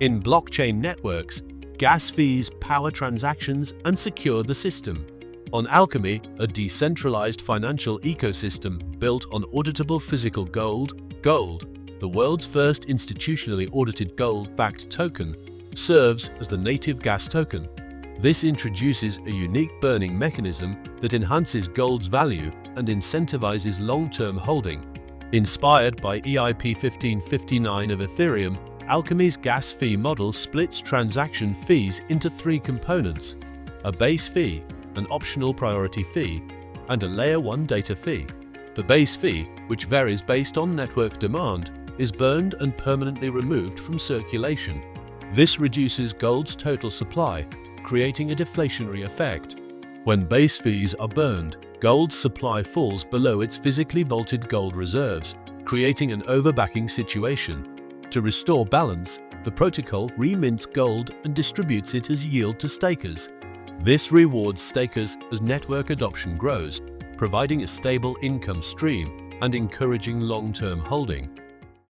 In blockchain networks, gas fees power transactions and secure the system. On Alchemy, a decentralized financial ecosystem built on auditable physical gold, the world's first institutionally audited gold-backed token, serves as the native gas token. This introduces a unique burning mechanism that enhances gold's value and incentivizes long-term holding. Inspired by EIP 1559 of Ethereum, Alchemy's gas fee model splits transaction fees into three components: a base fee, an optional priority fee, and a layer 1 data fee. The base fee, which varies based on network demand, is burned and permanently removed from circulation. This reduces gold's total supply, creating a deflationary effect. When base fees are burned, gold's supply falls below its physically vaulted gold reserves, creating an overbacking situation. To restore balance, the protocol remints gold and distributes it as yield to stakers. This rewards stakers as network adoption grows, providing a stable income stream and encouraging long-term holding.